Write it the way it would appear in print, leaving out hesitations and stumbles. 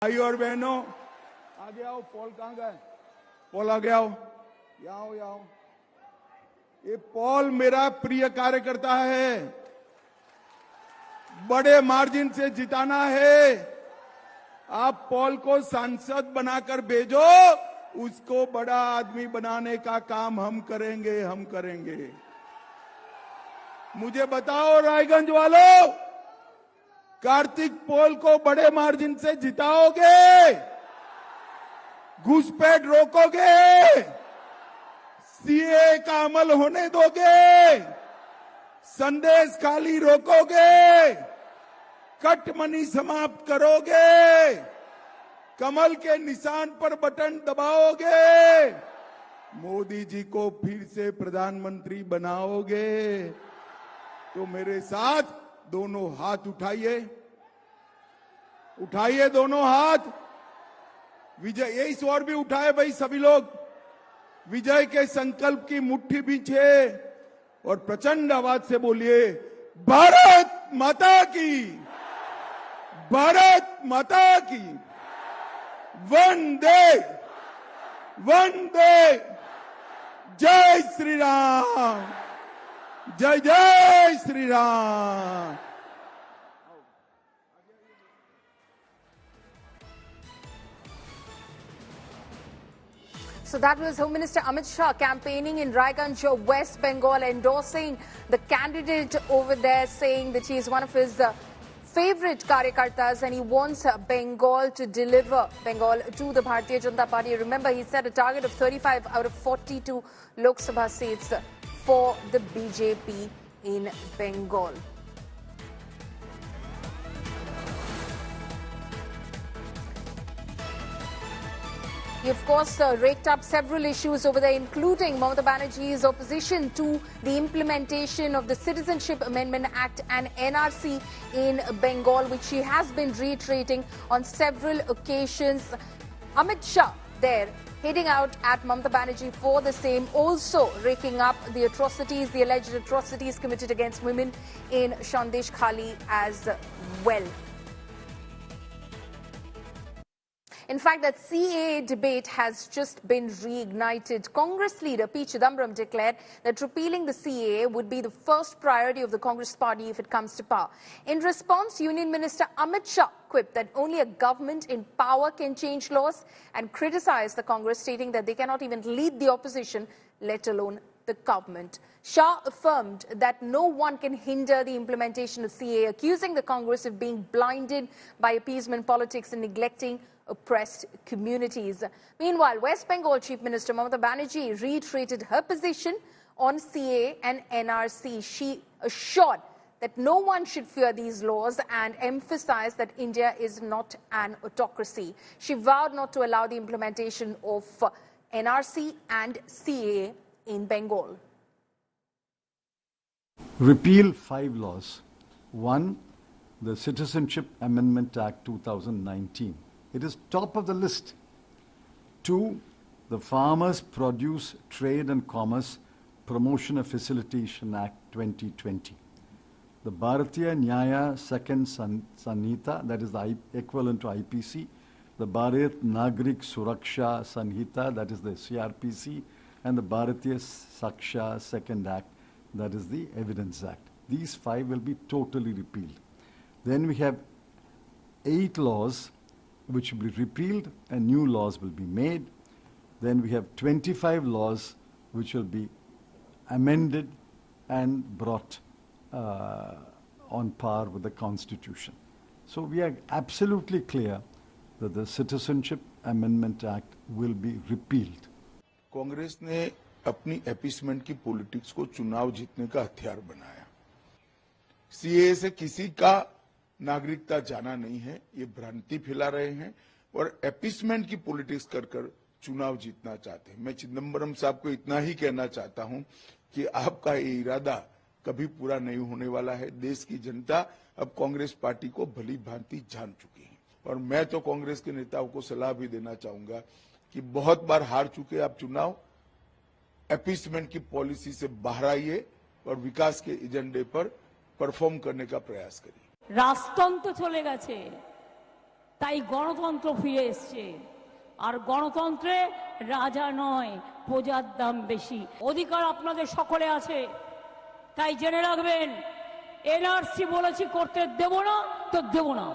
भाई और बहनों, आगे आओ। पॉल कहाँ गए? पॉल आगे आओ, यहाँ आओ। ये पॉल मेरा प्रिय कार्यकर्ता है, बड़े मार्जिन से जिताना है। आप पॉल को सांसद बनाकर भेजो, उसको बड़ा आदमी बनाने का काम हम करेंगे। मुझे बताओ रायगंज वालों, कार्तिक पॉल को बड़े मार्जिन से जिताओगे? घुसपैठ रोकोगे? सीए का अमल होने दोगे? संदेश खाली रोकोगे? कट मनी समाप्त करोगे? कमल के निशान पर बटन दबाओगे? मोदी जी को फिर से प्रधानमंत्री बनाओगे? तो मेरे साथ दोनों हाथ उठाइए दोनों हाथ। विजय, ये इस ओर भी उठाए भाई सभी लोग। विजय के संकल्प की मुट्ठी बींचे और प्रचंड आवाज से बोलिए, भारत माता की, भारत माता की, वंदे वंदे, जय श्री राम, जय जय Shri Ram. So that was Home Minister Amit Shah campaigning in Raiganj, West Bengal, endorsing the candidate over there, saying that he is one of his favorite karyakartas and he wants Bengal to deliver Bengal to the Bharatiya Janata Party. Remember, he set a target of 35 out of 42 Lok Sabha seats for the BJP in Bengal. He, of course, raked up several issues over there, including Mamata Banerjee's opposition to the implementation of the Citizenship Amendment Act and NRC in Bengal, which he has been reiterating on several occasions. Amit Shah there heading out at Mamata Banerjee for the same, also raking up the atrocities, the alleged atrocities committed against women in Sandesh Khali as well. In fact, that CAA debate has just been reignited. Congress leader P. Chidambaram declared that repealing the CAA would be the first priority of the Congress party if it comes to power. In response, Union Minister Amit Shah quipped that only a government in power can change laws and criticized the Congress, stating that they cannot even lead the opposition, let alone the government. Shah affirmed that no one can hinder the implementation of CAA, accusing the Congress of being blinded by appeasement politics and neglecting oppressed communities. Meanwhile, West Bengal Chief Minister Mamata Banerjee reiterated her position on CAA and NRC. She assured that no one should fear these laws and emphasized that India is not an autocracy. She vowed not to allow the implementation of NRC and CAA in Bengal. Repeal 5 laws. 1, the Citizenship Amendment Act 2019. It is top of the list. 2, the Farmers Produce Trade and Commerce Promotion and Facilitation Act 2020. The Bharatiya Nyaya Second Sanhita, that is the equivalent to IPC. The Bharat Nagrik Suraksha Sanhita, that is the CRPC. And the Bharatiya Saksha Second Act, that is the Evidence Act. These 5 will be totally repealed. Then we have 8 laws which will be repealed and new laws will be made. Then we have 25 laws which will be amended and brought on par with the Constitution. So we are absolutely clear that the Citizenship Amendment Act will be repealed. Congress ने अपनी appeasement की politics को चुनाव जीतने का हथियार बनाया। CAA से किसी का नागरिकता जाना नहीं है, ये भ्रांति फैला रहे हैं और अपीसमेंट की पॉलिटिक्स कर चुनाव जीतना चाहते हैं। मैं चिदंबरम साहब को इतना ही कहना चाहता हूं कि आपका ये इरादा कभी पूरा नहीं होने वाला है। देश की जनता अब कांग्रेस पार्टी को भली भांति जान चुकी है और मैं तो कांग्रेस के नेताओं को सलाह भी देना चाहूंगा कि बहुत बार हार चुके आप चुनाव, अपीसमेंट की पॉलिसी से बाहर आइए और विकास के एजेंडे पर परफॉर्म करने का प्रयास करिए। রাজতন্ত্র চলে গেছে, তাই গণতন্ত্র ফিরে এসছে। আর গণতন্ত্রে রাজা নয়, প্রজার দাম বেশি। অধিকার আপনাদের সকলে আছে, তাই জেনে রাখবেন, এনআরসি বলেছি করতে দেব না তো দেব না।